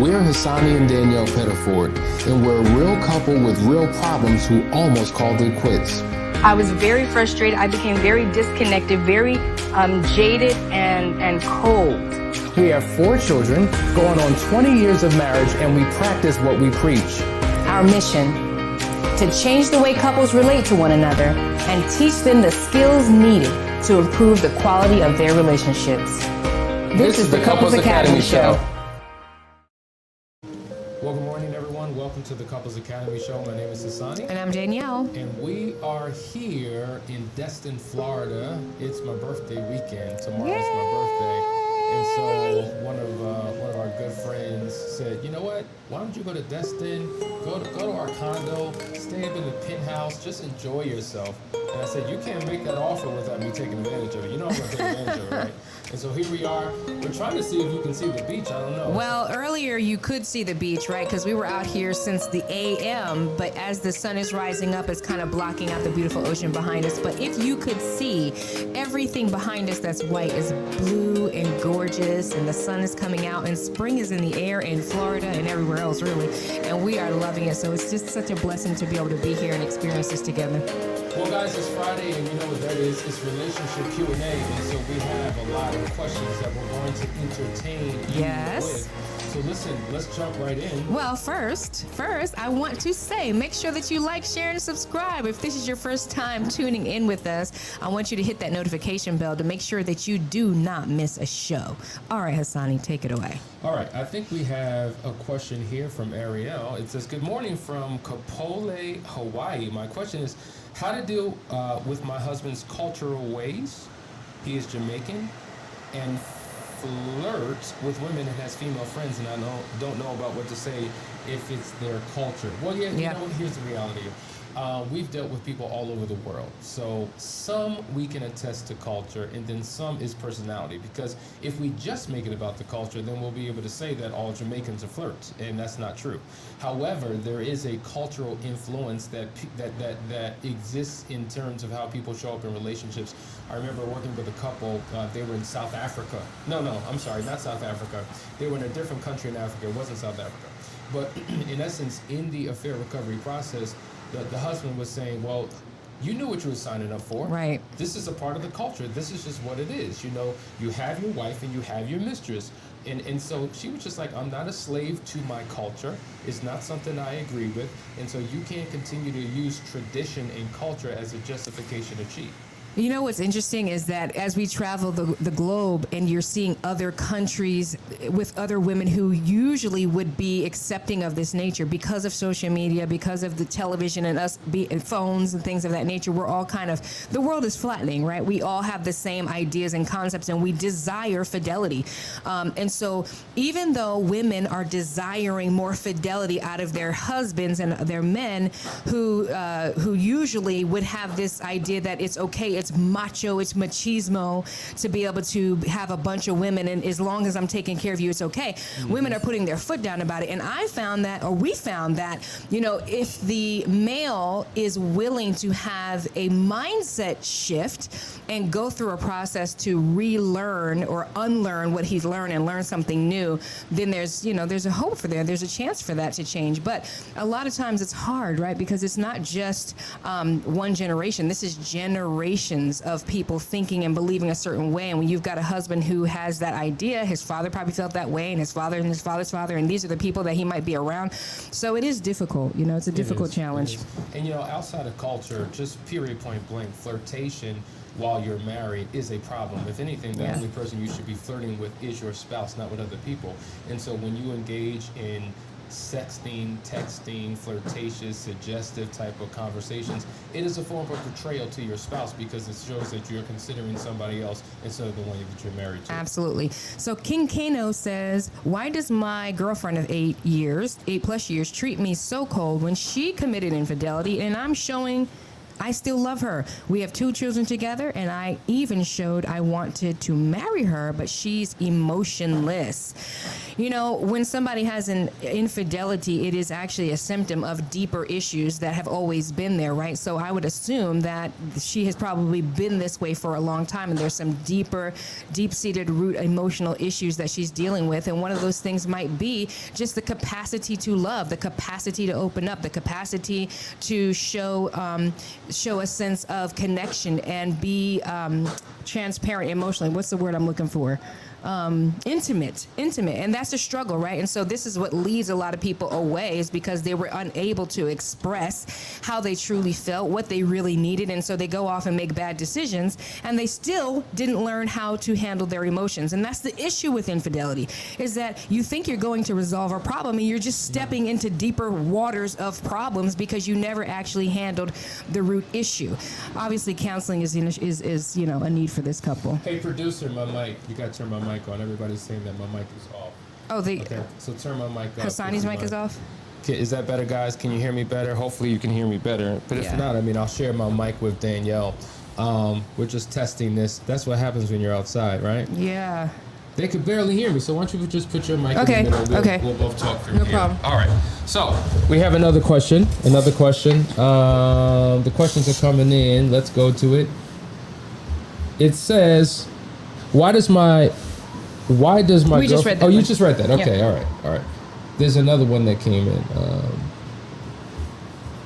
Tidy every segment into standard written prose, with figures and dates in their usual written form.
We're Hassani and Danielle Pettiford, and we're a real couple with real problems who almost called it quits. I was very frustrated. I became very disconnected, very jaded and cold. We have 4 children, going on 20 years of marriage, and we practice what we preach. Our mission, to change the way couples relate to one another and teach them the skills needed to improve the quality of their relationships. This is the Couples Academy Show. Well, good morning, everyone. Welcome to the Couples Academy Show. My name is Hassani. And I'm Danielle. And we are here in Destin, Florida. It's my birthday weekend. Tomorrow's my birthday. And so one of our good friends said, you know what? Why don't you go to Destin, go to our condo, stay up in the penthouse, just enjoy yourself. And I said, you can't make that offer without me taking advantage of it. You know I'm going to take advantage of it, right? And so here we are. We're trying to see if you can see the beach. I don't know. Well, earlier you could see the beach, right? Because we were out here since the a.m., but as the sun is rising up, it's kind of blocking out the beautiful ocean behind us. But if you could see, everything behind us that's white is blue and gorgeous, and the sun is coming out, and spring is in the air in Florida and everywhere else, really. And we are loving it. So it's just such a blessing to be able to be here and experience this together. Well, guys, it's Friday, and you know what that is. It's relationship Q&A, and so we have a lot of questions that we're going to entertain you with. So listen, let's jump right in. Well, first, I want to say, make sure that you like, share, and subscribe. If this is your first time tuning in with us, I want you to hit that notification bell to make sure that you do not miss a show. All right, Hassani, take it away. All right, I think we have a question here from Ariel. It says, good morning from Kapolei, Hawaii. My question is, how to deal with my husband's cultural ways. He is Jamaican and flirts with women and has female friends, and I don't know about what to say if it's their culture. Well, yeah. You know, here's the reality. We've dealt with people all over the world. So some we can attest to culture, and then some is personality. Because if we just make it about the culture, then we'll be able to say that all Jamaicans are flirts, and that's not true. However, there is a cultural influence that exists in terms of how people show up in relationships. I remember working with a couple. They were in South Africa. No, I'm sorry, not South Africa. They were in a different country in Africa. It wasn't South Africa. But in essence, in the affair recovery process, the husband was saying, well, you knew what you were signing up for. Right. This is a part of the culture. This is just what it is. You know, you have your wife and you have your mistress. And so she was just like, I'm not a slave to my culture. It's not something I agree with. And so you can't continue to use tradition and culture as a justification to cheat. You know what's interesting is that as we travel the globe and you're seeing other countries with other women who usually would be accepting of this nature because of social media, because of the television and phones and things of that nature, we're all kind of, the world is flattening, right? We all have the same ideas and concepts, and we desire fidelity. And so even though women are desiring more fidelity out of their husbands and their men who usually would have this idea that it's okay, it's macho, it's machismo to be able to have a bunch of women, and as long as I'm taking care of you, it's okay. Mm-hmm. Women are putting their foot down about it. And we found that, you know, if the male is willing to have a mindset shift and go through a process to relearn or unlearn what he's learned and learn something new, then there's a hope for there. There's a chance for that to change. But a lot of times it's hard, right? Because it's not just one generation. This is generations of people thinking and believing a certain way. And when you've got a husband who has that idea, his father probably felt that way, and his father and his father's father, and these are the people that he might be around. So it is difficult. You know, it's a difficult challenge. And, you know, outside of culture, just period, point blank, flirtation while you're married is a problem. If anything, the only person you should be flirting with is your spouse, not with other people. And so when you engage in sexting, texting, flirtatious, suggestive type of conversations, it is a form of betrayal to your spouse, because it shows that you're considering somebody else instead of the one that you're married to. Absolutely. So King Kano says, why does my girlfriend of 8+ years treat me so cold when she committed infidelity and I'm showing I still love her. We have 2 children together, and I even showed I wanted to marry her, but she's emotionless. You know, when somebody has an infidelity, it is actually a symptom of deeper issues that have always been there, right? So I would assume that she has probably been this way for a long time, and there's some deep-seated root emotional issues that she's dealing with. And one of those things might be just the capacity to love, the capacity to open up, the capacity to show a sense of connection and be transparent emotionally. What's the word I'm looking for? Intimate, and that's a struggle, right? And so this is what leads a lot of people away, is because they were unable to express how they truly felt, what they really needed, and so they go off and make bad decisions, and they still didn't learn how to handle their emotions. And that's the issue with infidelity, is that you think you're going to resolve a problem, and you're just stepping into deeper waters of problems because you never actually handled the root issue. Obviously, counseling is you know, a need for this couple. Hey, producer, my mic. You got to turn my mic on. Everybody's saying that my mic is off. Oh, Okay, so turn my mic off. Hassani's mic is off? Okay, is that better, guys? Can you hear me better? Hopefully you can hear me better. But if Yeah. not, I mean, I'll share my mic with Danielle. We're just testing this. That's what happens when you're outside, right? Yeah. They could barely hear me, so why don't you just put your mic Okay, in the middle? okay. We'll both talk from No here. problem. All right. So we have another question. The questions are coming in. Let's go to it. It says, why does my We girlfriend... just read that Oh, you one. just read that. Okay, Yeah. all right. There's another one that came in.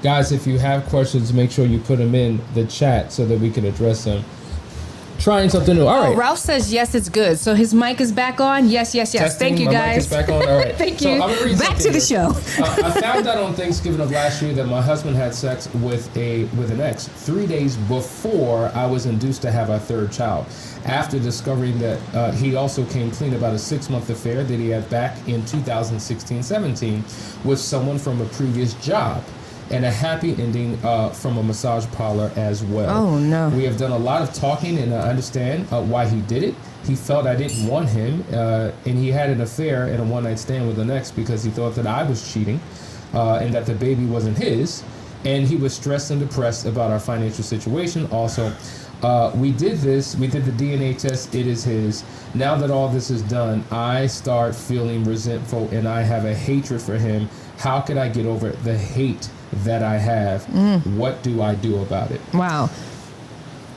Guys, if you have questions, make sure you put them in the chat so that we can address them. Trying something new. All right. Ralph says yes, it's good. So his mic is back on. Yes. Testing, Thank you, my guys. mic is back on. All right. Thank So you. I'm gonna read Back to something the here. show. I found out on Thanksgiving of last year that my husband had sex with an ex 3 days before I was induced to have our 3rd child. After discovering that he also came clean about a 6-month affair that he had back in 2016-17 with someone from a previous job. And a happy ending from a massage parlor as well. Oh, no. We have done a lot of talking, and I understand why he did it. He felt I didn't want him, and he had an affair and a one-night stand with an ex because he thought that I was cheating and that the baby wasn't his. And he was stressed and depressed about our financial situation. Also, we did the DNA test, it is his. Now that all this is done, I start feeling resentful and I have a hatred for him. How could I get over the hate that I have? What do I do about it? Wow.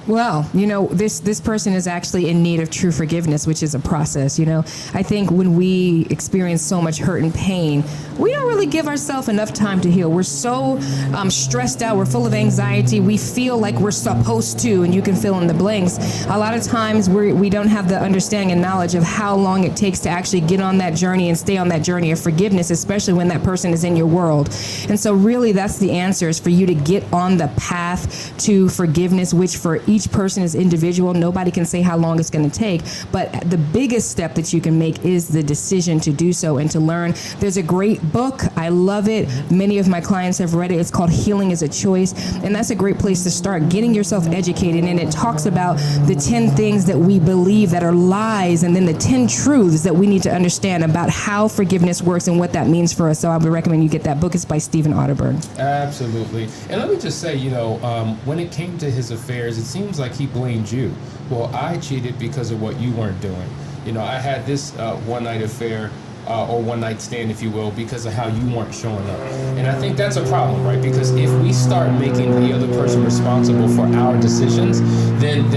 Well, you know, this person is actually in need of true forgiveness, which is a process. You know, I think when we experience so much hurt and pain, we don't really give ourselves enough time to heal. We're so stressed out. We're full of anxiety. We feel like we're supposed to, and you can fill in the blanks. A lot of times we don't have the understanding and knowledge of how long it takes to actually get on that journey and stay on that journey of forgiveness, especially when that person is in your world. And so really that's the answer, is for you to get on the path to forgiveness, which for each person is individual. Nobody can say how long it's going to take, but the biggest step that you can make is the decision to do so and to learn. There's a great book. I love it. Many of my clients have read it. It's called Healing is a Choice, and that's a great place to start, getting yourself educated. And it talks about the 10 things that we believe that are lies, and then the 10 truths that we need to understand about how forgiveness works and what that means for us. So I would recommend you get that book. It's by Stephen Otterburn. Absolutely. And let me just say, you know, when it came to his affairs, it seems like he blamed you. Well, I cheated because of what you weren't doing. You know, I had this one-night affair or one-night stand, if you will, because of how you weren't showing up. And I think that's a problem, right? Because if we start making the other person responsible for our decisions, then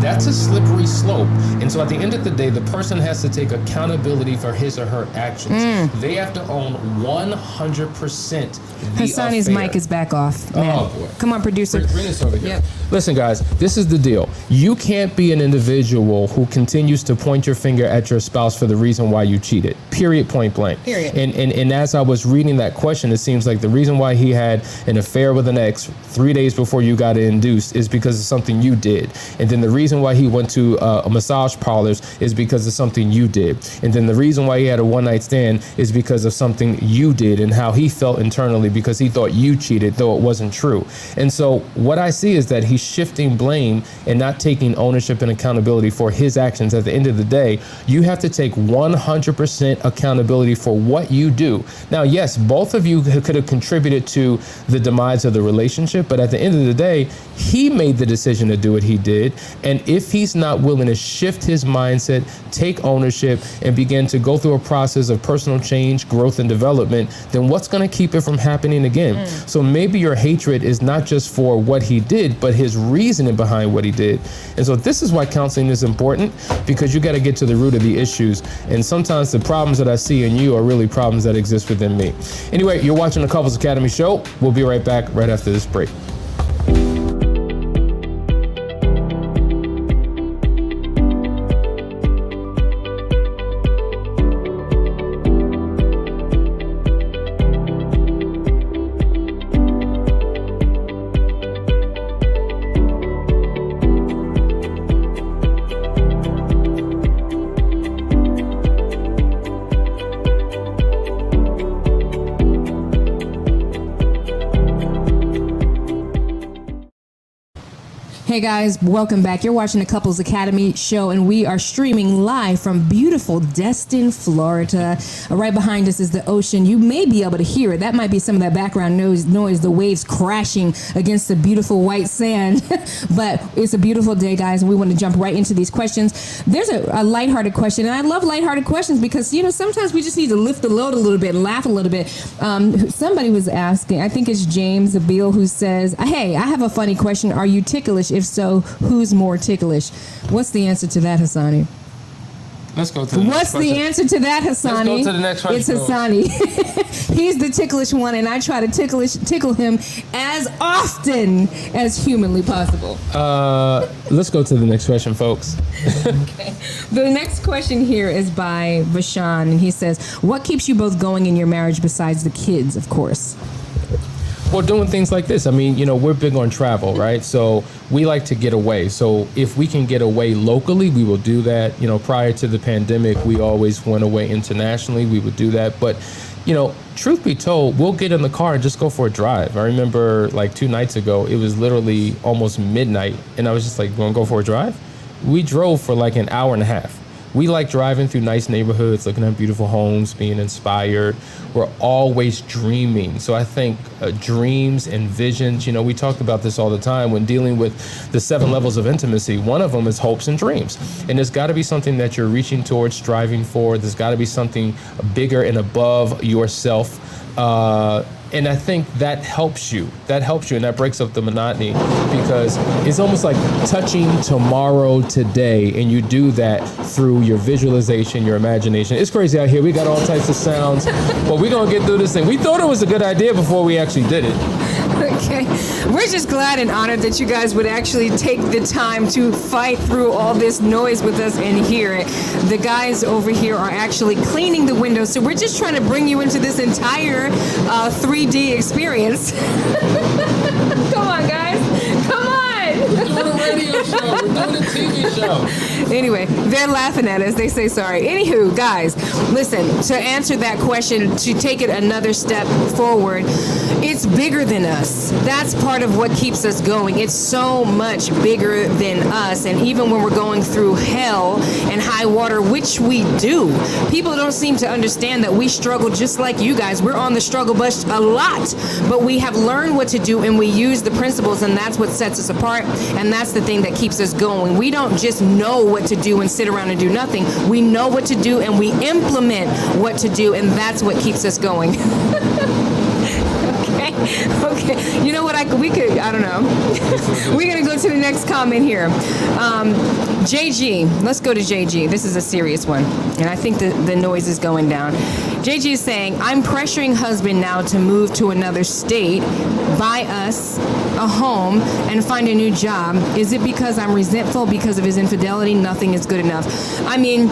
that's a slippery slope. And so at the end of the day, the person has to take accountability for his or her actions. They have to own 100% the Hassani's affair. mic is back off. Man. Oh, boy. Come on, producer. Bring this over here. Yep. Listen, guys, this is the deal. You can't be an individual who continues to point your finger at your spouse for the reason why you cheated. Period, point blank. Period. And as I was reading that question, it seems like the reason why he had an affair with an ex 3 days before you got induced is because of something you did. And then the reason why he went to a massage parlors is because of something you did. And then the reason why he had a one-night stand is because of something you did and how he felt internally because he thought you cheated, though it wasn't true. And so what I see is that he's shifting blame and not taking ownership and accountability for his actions. At the end of the day, you have to take 100% accountability for what you do. Now, yes, both of you could have contributed to the demise of the relationship, but at the end of the day, he made the decision to do what he did. And if he's not willing to shift his mindset, take ownership, and begin to go through a process of personal change, growth, and development, then what's going to keep it from happening again? So maybe your hatred is not just for what he did, but his reasoning behind what he did. And so this is why counseling is important, because you got to get to the root of the issues. And sometimes the problems that I see in you are really problems that exist within me. Anyway, you're watching the Couples Academy show. We'll be right back right after this break. Hey guys, welcome back. You're watching the Couples Academy show, and we are streaming live from beautiful Destin, Florida. Right behind us is the ocean. You may be able to hear it. That might be some of that background noise, the waves crashing against the beautiful white sand. But it's a beautiful day, guys, and we want to jump right into these questions. There's a lighthearted question, and I love lighthearted questions because, you know, sometimes we just need to lift the load a little bit and laugh a little bit. Somebody was asking, I think it's James Abil, who says, hey, I have a funny question. Are you ticklish? If so, who's more ticklish? What's the answer to that, Hassani? Let's go to the next question. What's the answer to that, Hassani? Let's go to the next question. It's Hassani. He's the ticklish one, and I try to tickle him as often as humanly possible. Let's go to the next question, folks. Okay. The next question here is by Vashan, and he says, what keeps you both going in your marriage besides the kids, of course? Well, doing things like this. I mean, you know, we're big on travel, right? So we like to get away. So if we can get away locally, we will do that. You know, prior to the pandemic, we always went away internationally. We would do that. But, you know, truth be told, we'll get in the car and just go for a drive. I remember like 2 nights ago, it was literally almost midnight. And I was just like, you want to go for a drive? We drove for like an hour and a half. We like driving through nice neighborhoods, looking at beautiful homes, being inspired. We're always dreaming. So I think dreams and visions, you know, we talk about this all the time when dealing with the 7 levels of intimacy. One of them is hopes and dreams. And there's got to be something that you're reaching towards, striving for. There's got to be something bigger and above yourself. And I think that helps you. That helps you, and that breaks up the monotony, because it's almost like touching tomorrow today, and you do that through your visualization, your imagination. It's crazy out here. We got all types of sounds, but we're going to get through this thing. We thought it was a good idea before we actually did it. Okay. We're just glad and honored that you guys would actually take the time to fight through all this noise with us and hear it. The guys over here are actually cleaning the windows, so we're just trying to bring you into this entire 3D experience. Come on, guys. Come on. We're doing a radio show. We're doing a TV show. Anyway, they're laughing at us. They say sorry. Anywho, guys, listen, to answer that question, to take it another step forward, it's bigger than us. That's part of what keeps us going. It's so much bigger than us. And even when we're going through hell and high water, which we do, people don't seem to understand that we struggle just like you guys. We're on the struggle bus a lot, but we have learned what to do, and we use the principles, and that's what sets us apart. And that's the thing that keeps us going. We don't just know what to do and sit around and do nothing. We know what to do, and we implement what to do, and that's what keeps us going. Okay. You know what? I don't know. We're going to go to the next comment here. JG. Let's go to JG. This is a serious one. And I think the noise is going down. JG is saying, I'm pressuring husband now to move to another state, buy us a home, and find a new job. Is it because I'm resentful because of his infidelity? Nothing is good enough. I mean,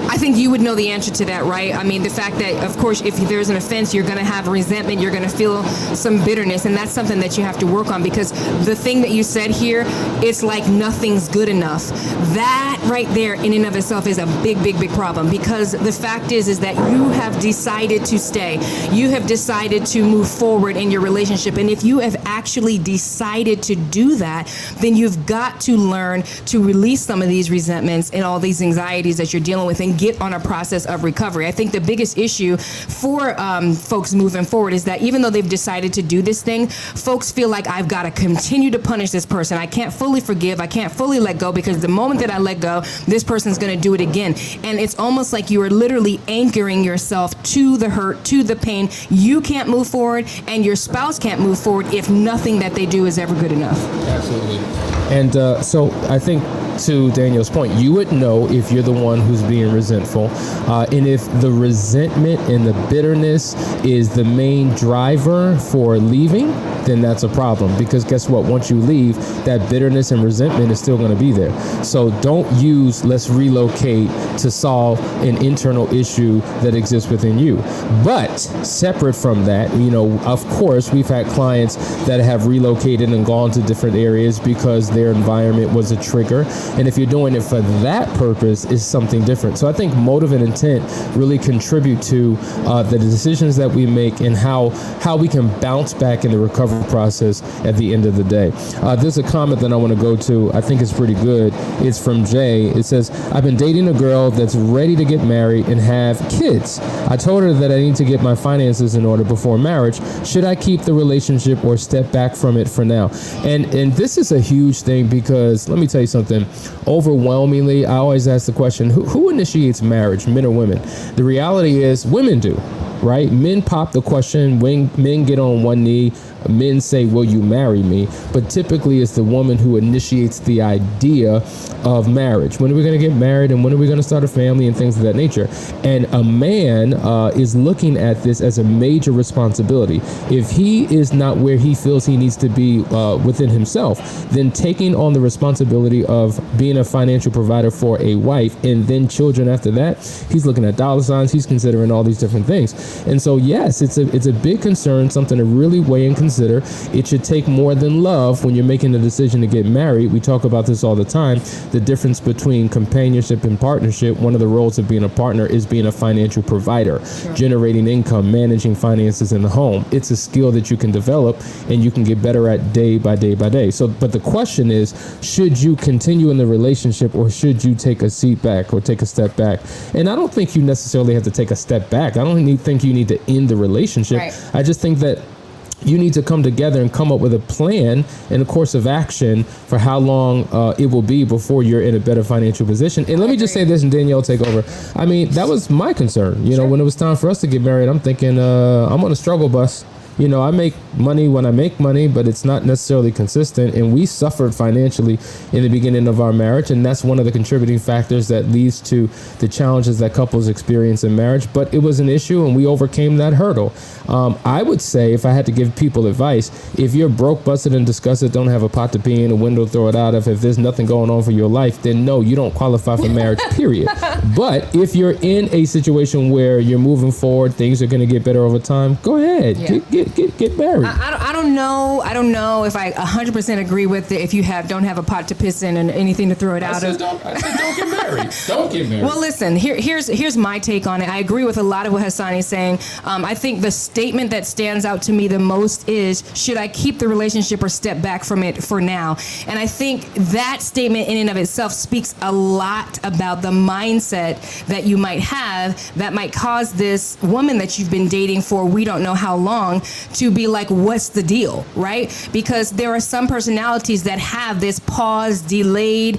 I think you would know the answer to that, right? I mean, the fact that, of course, if there's an offense, you're going to have resentment, you're going to feel some bitterness, and that's something that you have to work on, because the thing that you said here, it's like nothing's good enough. That right there in and of itself is a big, big, big problem, because the fact is that you have decided to stay. You have decided to move forward in your relationship, and if you have actually decided to do that, then you've got to learn to release some of these resentments and all these anxieties that you're dealing with, and and get on a process of recovery. I think the biggest issue for folks moving forward is that even though they've decided to do this thing, folks feel like I've got to continue to punish this person. I can't fully forgive. I can't fully let go, because the moment that I let go, this person's going to do it again. And it's almost like you are literally anchoring yourself to the hurt, to the pain. You can't move forward, and your spouse can't move forward if nothing that they do is ever good enough. Absolutely. And so I think, to Daniel's point, you would know if you're the one who's being resentful. And if the resentment and the bitterness is the main driver for leaving, then that's a problem. Because guess what? Once you leave, that bitterness and resentment is still going to be there. So don't use let's relocate to solve an internal issue that exists within you. But separate from that, of course, we've had clients that have relocated and gone to different areas because their environment was a trigger. And if you're doing it for that purpose, it's something different. So I think motive and intent really contribute to the decisions that we make and how we can bounce back in the recovery process at the end of the day. There's a comment that I want to go to. I think it's pretty good. It's from Jay. It says, I've been dating a girl that's ready to get married and have kids. I told her that I need to get my finances in order before marriage. Should I keep the relationship or step back from it for now? And this is a huge thing, because let me tell you something. Overwhelmingly, I always ask the question, who initiates marriage, men or women? The reality is women do, right? Men pop the question, when men get on one knee, men say, will you marry me? But typically it's the woman who initiates the idea of marriage. When are we going to get married, and when are we going to start a family, and things of that nature? And a man is looking at this as a major responsibility. If he is not where he feels he needs to be within himself, then taking on the responsibility of being a financial provider for a wife and then children after that, he's looking at dollar signs, he's considering all these different things. And so yes, it's a big concern, something to really weigh and consider. It should take more than love when you're making the decision to get married. We talk about this all the time, the difference between companionship and partnership. One of the roles of being a partner is being a financial provider, generating income, managing finances in the home. It's a skill that you can develop and you can get better at day by day by day. So, but the question is, should you continue in the relationship, or should you take a seat back or take a step back? And I don't think you necessarily have to take a step back. I don't think you need to end the relationship. Right. I just think that you need to come together and come up with a plan and a course of action for how long it will be before you're in a better financial position. And let me just say this, and Danielle take over. I mean, that was my concern. You know, when it was time for us to get married, I'm thinking, I'm on a struggle bus. You know, I make money when I make money, but it's not necessarily consistent. And we suffered financially in the beginning of our marriage. And that's one of the contributing factors that leads to the challenges that couples experience in marriage. But it was an issue, and we overcame that hurdle. I would say, if I had to give people advice, if you're broke, busted, and disgusted, don't have a pot to pee in, a window to throw it out of, if there's nothing going on for your life, then no, you don't qualify for marriage, period. But if you're in a situation where you're moving forward, things are going to get better over time, go ahead. Yeah. Get married. I don't know if I 100% agree with it. If you don't have a pot to piss in and anything to throw it out of. I said don't get married. Don't get married. Well, listen, here's my take on it. I agree with a lot of what Hassan is saying. I think the statement that stands out to me the most is, should I keep the relationship or step back from it for now? And I think that statement in and of itself speaks a lot about the mindset that you might have that might cause this woman that you've been dating for we don't know how long to be like, what's the deal, right? Because there are some personalities that have this pause, delayed,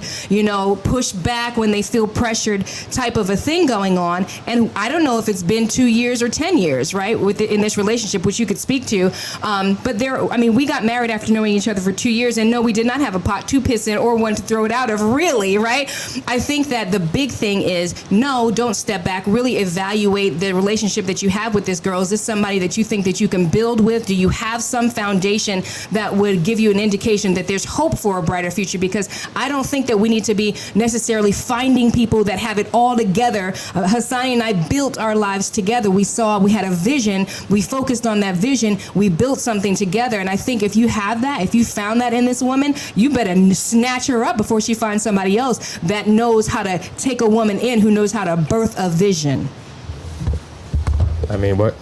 push back when they feel pressured type of a thing going on. And I don't know if it's been 2 years or 10 years, right, in this relationship, which you could speak to. But we got married after knowing each other for 2 years, and no, we did not have a pot to piss in or one to throw it out of, really, right? I think that the big thing is, no, don't step back. Really evaluate the relationship that you have with this girl. Is this somebody that you think that you can build with? Do you have some foundation that would give you an indication that there's hope for a brighter future? Because I don't think that we need to be necessarily finding people that have it all together. Hassan and I built our lives together. We had a vision. We focused on that vision. We built something together. And I think if you have that, if you found that in this woman, you better snatch her up before she finds somebody else that knows how to take a woman in, who knows how to birth a vision. I mean, what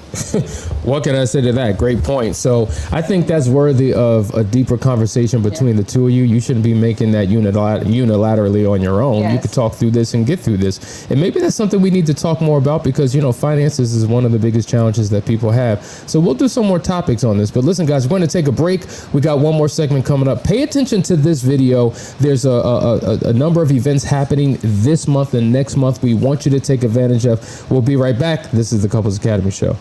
What can I say to that? Great point. So I think that's worthy of a deeper conversation between the two of you. You shouldn't be making that unilaterally on your own. You could talk through this and get through this. And maybe that's something we need to talk more about because, finances is one of the biggest challenges that people have. So we'll do some more topics on this. But listen, guys, we're going to take a break. We got one more segment coming up. Pay attention to this video. There's a number of events happening this month and next month we want you to take advantage of. We'll be right back. This is the Couples Academy Show.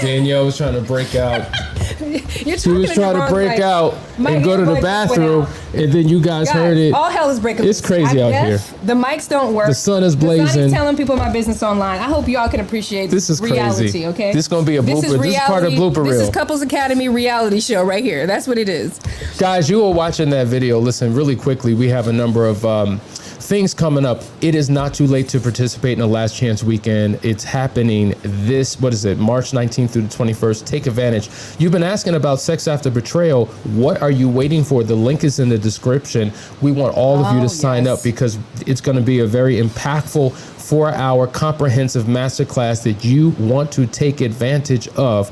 Danielle was trying to break out. She was trying to break out and go to the bathroom, and then you guys heard it. All hell is breaking loose. It's crazy out here. The mics don't work. The sun is blazing. Sonny's telling people my business online. I hope y'all can appreciate this is reality, crazy. Okay? This is going to be a blooper. This is part of blooper reel. This is Couples Academy reality show right here. That's what it is. Guys, you were watching that video. Listen, really quickly, we have a number of things coming up. It is not too late to participate in the Last Chance Weekend. It's happening March 19th through the 21st. Take advantage. You've been asking about Sex After Betrayal. What are you waiting for? The link is in the description. We want all of you to sign up because it's going to be a very impactful 4-hour comprehensive masterclass that you want to take advantage of.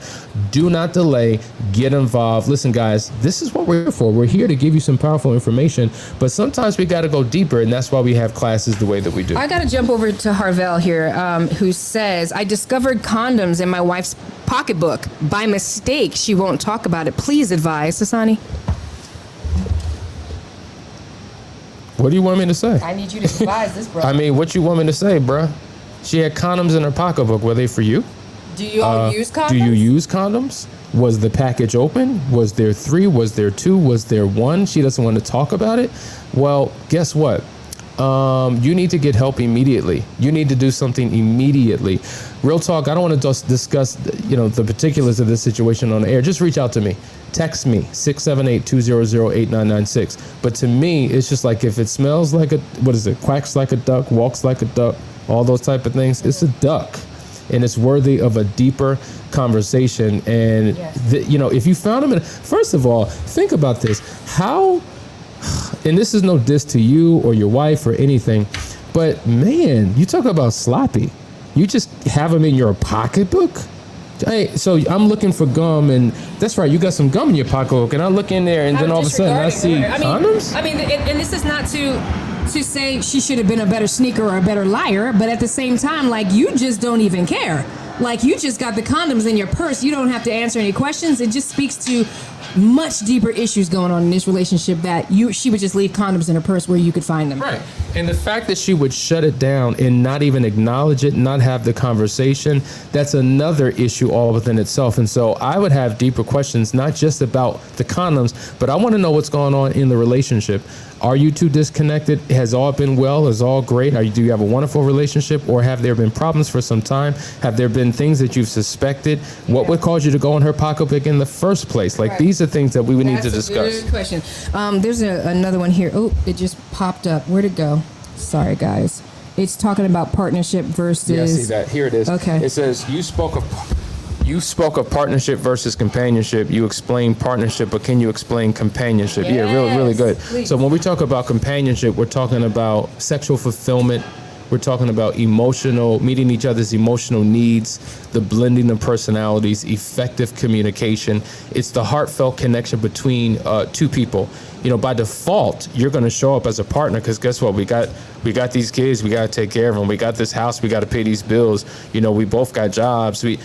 Do not delay. Get involved. Listen, guys, this is what we're here for. We're here to give you some powerful information, but sometimes we got to go deeper, and that's why we have classes the way that we do. I got to jump over to Harvell here, who says, I discovered condoms in my wife's pocketbook. By mistake, she won't talk about it. Please advise. Sasani? What do you want me to say? I need you to advise this, bro. I mean, what you want me to say, bruh? She had condoms in her pocketbook. Were they for you? Do you all use condoms? Do you use condoms? Was the package open? Was there 3? Was there 2? Was there 1? She doesn't want to talk about it. Well, guess what? You need to get help immediately. You need to do something immediately. Real talk, I don't want to discuss, the particulars of this situation on the air. Just reach out to me. Text me, 678-200-8996. But to me, it's just like if it smells like quacks like a duck, walks like a duck, all those type of things, it's a duck. And it's worthy of a deeper conversation. And, if you found them, first of all, think about this. How, and this is no diss to you or your wife or anything, but man, you talk about sloppy. You just have them in your pocketbook? Hey, so I'm looking for gum, and that's right, you got some gum in your pocketbook, and I look in there, and then all of a sudden I see condoms? I mean, and this is not to say she should have been a better sneaker or a better liar, but at the same time, like, you just don't even care. Like, you just got the condoms in your purse. You don't have to answer any questions. It just speaks to much deeper issues going on in this relationship that she would just leave condoms in her purse where you could find them. Right. And the fact that she would shut it down and not even acknowledge it, not have the conversation, that's another issue all within itself. And so I would have deeper questions, not just about the condoms, but I want to know what's going on in the relationship. Are you two disconnected? Has all been well? Is all great? Do you have a wonderful relationship, or have there been problems for some time? Have there been things that you've suspected? What would cause you to go in her pocketbook in the first place? Like, these are things that we would need to discuss. That's a good question. There's another one here. Oh, it just popped up. Where'd it go? Sorry, guys. It's talking about partnership versus... Yeah, I see that. Here it is. Okay. It says, you spoke of partnership versus companionship. You explained partnership, but can you explain companionship? Yes, yeah, really good. please. So when we talk about companionship, we're talking about sexual fulfillment. We're talking about meeting each other's emotional needs, the blending of personalities, effective communication. It's the heartfelt connection between two people. by default, you're going to show up as a partner because guess what? We got these kids. We got to take care of them. We got this house. We got to pay these bills. We both got jobs. We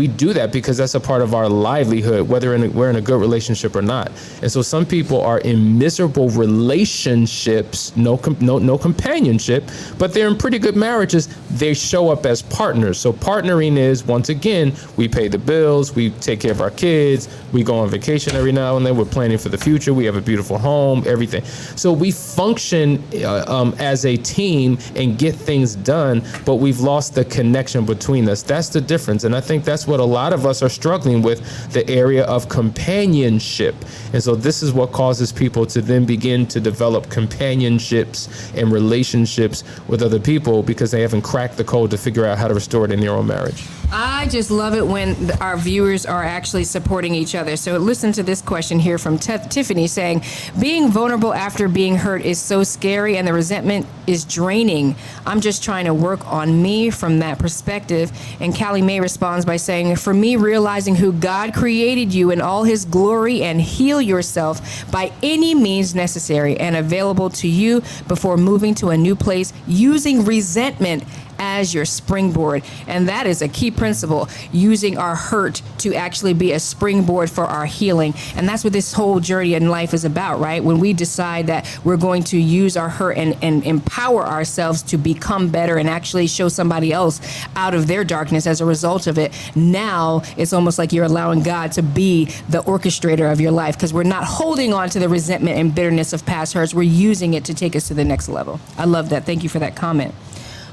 do that because that's a part of our livelihood, whether we're in a good relationship or not. And so some people are in miserable relationships, no companionship, but they're in pretty good marriages. They show up as partners. So partnering is, once again, we pay the bills, we take care of our kids, we go on vacation every now and then, we're planning for the future, we have a beautiful home, everything. So we function as a team and get things done, but we've lost the connection between us. That's the difference. And I think that's what a lot of us are struggling with, the area of companionship. And so this is what causes people to then begin to develop companionships and relationships with other people because they haven't cracked the code to figure out how to restore it in their own marriage. I just love it when our viewers are actually supporting each other. So listen to this question here from Tiffany saying, being vulnerable after being hurt is so scary and the resentment is draining. I'm just trying to work on me from that perspective. And Callie Mae responds by saying, for me, realizing who God created you in all his glory and heal yourself by any means necessary and available to you before moving to a new place, using resentment as your springboard. And that is a key principle, using our hurt to actually be a springboard for our healing. And that's what this whole journey in life is about, right? When we decide that we're going to use our hurt and empower ourselves to become better and actually show somebody else out of their darkness as a result of it, now it's almost like you're allowing God to be the orchestrator of your life, because we're not holding on to the resentment and bitterness of past hurts. We're using it to take us to the next level. I love that. Thank you for that comment.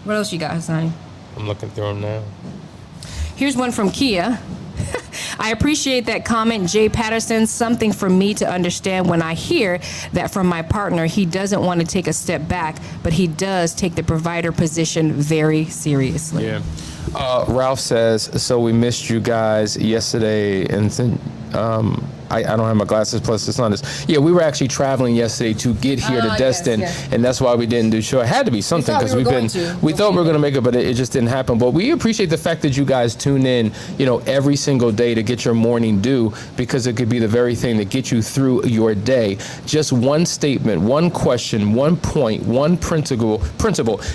What else you got, Hassani? I'm looking through them now. Here's one from Kia. I appreciate that comment, Jay Patterson. Something for me to understand when I hear that from my partner, he doesn't want to take a step back, but he does take the provider position very seriously. Yeah. Ralph says, so we missed you guys yesterday, and I don't have my glasses, plus the sun is. Yeah, we were actually traveling yesterday to get here to Destin, yes. And that's why we didn't do show. It had to be something because we thought we were going to make it, but it just didn't happen. But we appreciate the fact that you guys tune in, every single day to get your morning due, because it could be the very thing that gets you through your day. Just one statement, one question, one point, one principle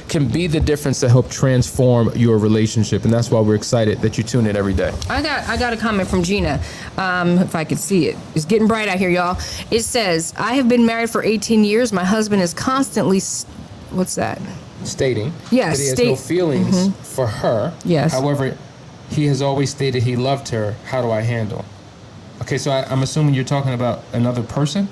can be the difference to help transform your relationship, and that's why we're excited that you tune in every day. I got a comment from Gina. If I could see it. It's getting bright out here, y'all. It says, I have been married for 18 years. My husband is constantly, what's that? Stating yes, that he has no feelings for her. Yes. However, he has always stated he loved her. How do I handle? Okay, so I'm assuming you're talking about another person?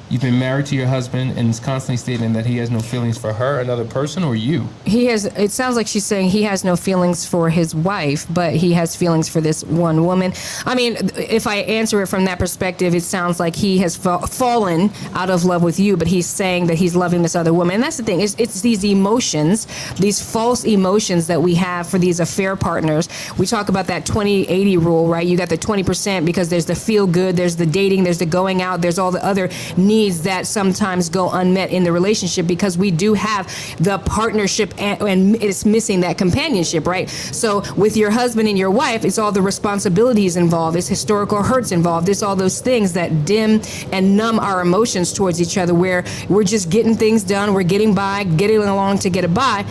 You've been married to your husband and is constantly stating that he has no feelings for her, another person, or you? It sounds like she's saying he has no feelings for his wife, but he has feelings for this one woman. I mean, if I answer it from that perspective, it sounds like he has fallen out of love with you, but he's saying that he's loving this other woman. And that's the thing, it's these emotions, these false emotions that we have for these affair partners. We talk about that 20-80 rule, right? You got the 20% because there's the feel good, there's the dating, there's the going out, there's all the other needs that sometimes go unmet in the relationship because we do have the partnership and it's missing that companionship, right? So with your husband and your wife, it's all the responsibilities involved, it's historical hurts involved, it's all those things that dim and numb our emotions towards each other, where we're just getting things done, we're getting along to get by,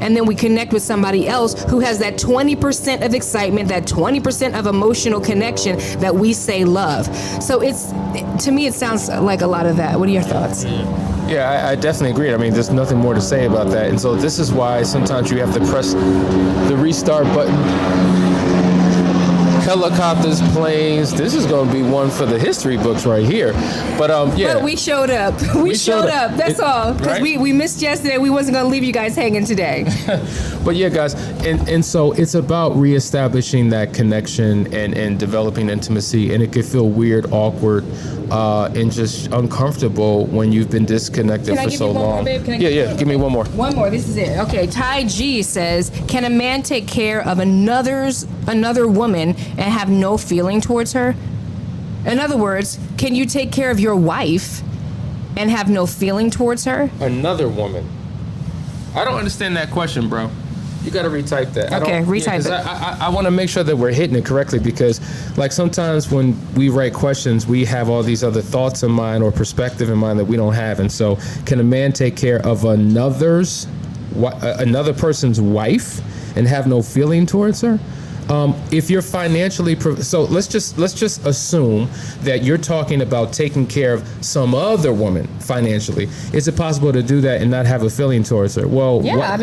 and then we connect with somebody else who has that 20% of excitement, that 20% of emotional connection that we say love. So to me, it sounds like a lot of that. What are your thoughts? Yeah, I definitely agree. I mean, there's nothing more to say about that. And so this is why sometimes you have to press the restart button. Helicopters, planes. This is going to be one for the history books right here. But yeah. But we showed up. We showed up. That's all. Because right? we missed yesterday. We wasn't going to leave you guys hanging today. But yeah, guys, and so it's about reestablishing that connection and developing intimacy. And it can feel weird, awkward, and just uncomfortable when you've been disconnected for so long. Give me one more. One more. This is it. Okay. Ty G says, can a man take care of another woman and have no feeling towards her? In other words, can you take care of your wife and have no feeling towards her? Another woman. I don't understand that question, bro. You got to retype that. Okay, retype it. I want to make sure that we're hitting it correctly, because like sometimes when we write questions, we have all these other thoughts in mind or perspective in mind that we don't have. And so can a man take care of another person's wife and have no feeling towards her? If you're financially, so let's just assume that you're talking about taking care of some other woman financially. Is it possible to do that and not have a feeling towards her? Well, Yeah,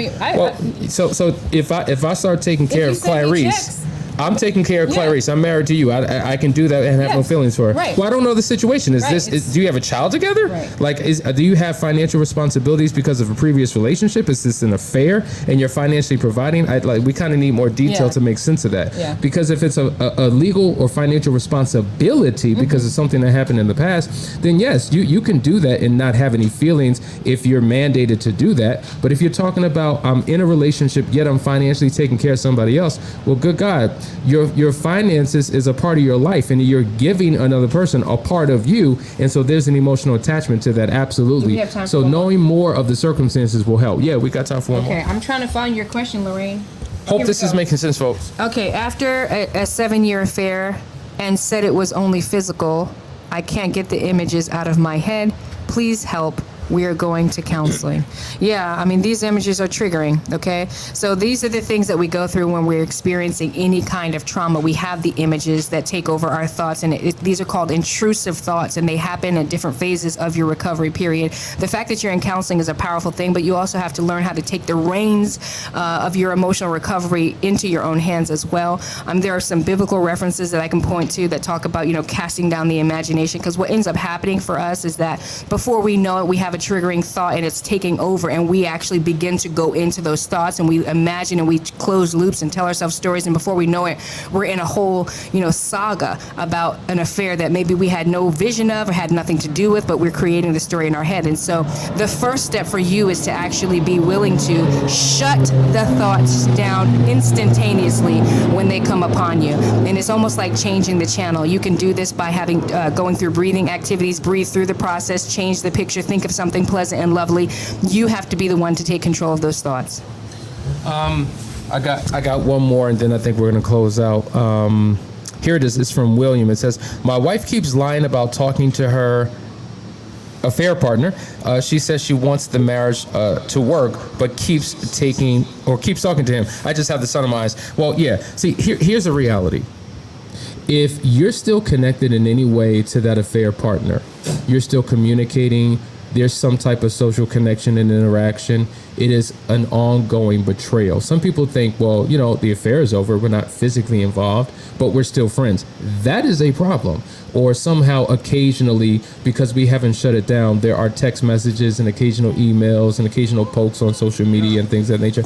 so if I start taking care of Clarice, I'm taking care of Clarice. I'm married to you. I can do that and have no feelings for her. Right. Well, I don't know the situation. Right. Do you have a child together? Right. Like, do you have financial responsibilities because of a previous relationship? Is this an affair and you're financially providing? We kind of need more detail to make sense of that. Yeah. Because if it's a legal or financial responsibility because of something that happened in the past, then yes, you can do that and not have any feelings if you're mandated to do that. But if you're talking about I'm in a relationship yet I'm financially taking care of somebody else, well, good God. Your finances is a part of your life, and you're giving another person a part of you, and so there's an emotional attachment to that. Absolutely. We have time So for one knowing more of the circumstances will help. Yeah, we got time for one more. Okay, I'm trying to find your question, Lorraine. Hope this is making sense, folks. Okay, after a 7-year affair and said it was only physical, I can't get the images out of my head. Please help. We are going to counseling. Yeah, I mean, these images are triggering, okay? So these are the things that we go through when we're experiencing any kind of trauma. We have the images that take over our thoughts, and these are called intrusive thoughts, and they happen at different phases of your recovery period. The fact that you're in counseling is a powerful thing, but you also have to learn how to take the reins of your emotional recovery into your own hands as well. There are some biblical references that I can point to that talk about, casting down the imagination, because what ends up happening for us is that before we know it, we have a triggering thought and it's taking over, and we actually begin to go into those thoughts and we imagine and we close loops and tell ourselves stories, and before we know it, we're in a whole saga about an affair that maybe we had no vision of or had nothing to do with, but we're creating the story in our head. And so the first step for you is to actually be willing to shut the thoughts down instantaneously when they come upon you. And it's almost like changing the channel. You can do this by having going through breathing activities, breathe through the process, change the picture, think of something pleasant and lovely. You have to be the one to take control of those thoughts. I got one more, and then I think we're going to close out. Here it is. It's from William. It says, my wife keeps lying about talking to her affair partner. She says she wants the marriage to work, but keeps talking to him. I just have the sun in my eyes. Well, yeah. See, here's the reality. If you're still connected in any way to that affair partner, you're still communicating, there's some type of social connection and interaction, it is an ongoing betrayal. Some people think, well, the affair is over, we're not physically involved, but we're still friends. That is a problem. Or somehow occasionally, because we haven't shut it down, there are text messages and occasional emails and occasional pokes on social media and things of that nature.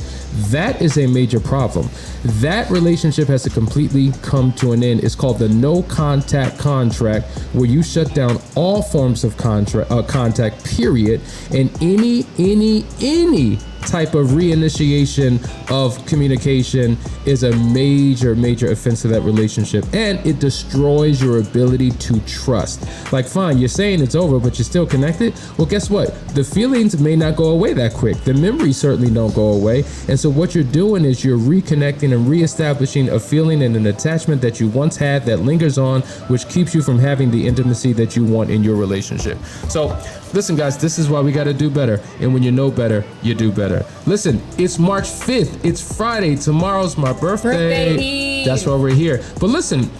That is a major problem. That relationship has to completely come to an end. It's called the no contact contract, where you shut down all forms of contact, period. And any type of reinitiation of communication is a major offense to that relationship, and it destroys your ability to trust. Like, fine, you're saying it's over, but you're still connected. Well, guess what? The feelings may not go away that quick. The memories certainly don't go away. And so what you're doing is you're reconnecting and reestablishing a feeling and an attachment that you once had that lingers on, which keeps you from having the intimacy that you want in your relationship. So listen, guys, this is why we got to do better. And when you know better, you do better. Listen, it's March 5th. It's Friday. Tomorrow's my birthday. That's why we're here. But listen,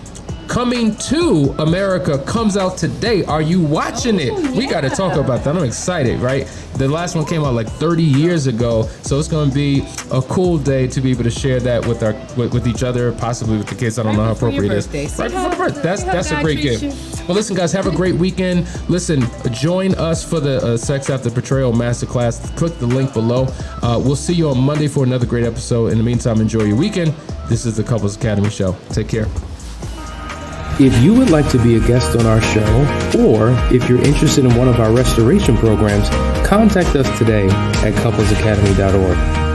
Coming to America comes out today. Are you watching it? Yeah. We got to talk about that. I'm excited, right? The last one came out like 30 years ago, so it's going to be a cool day to be able to share that with each other, possibly with the kids. I don't know how appropriate it is. Right before the birthday. That's a great gift. Well, listen, guys, have a great weekend. Listen, join us for the Sex After Betrayal Masterclass. Click the link below. We'll see you on Monday for another great episode. In the meantime, enjoy your weekend. This is the Couples Academy Show. Take care. If you would like to be a guest on our show, or if you're interested in one of our restoration programs, contact us today at couplesacademy.org.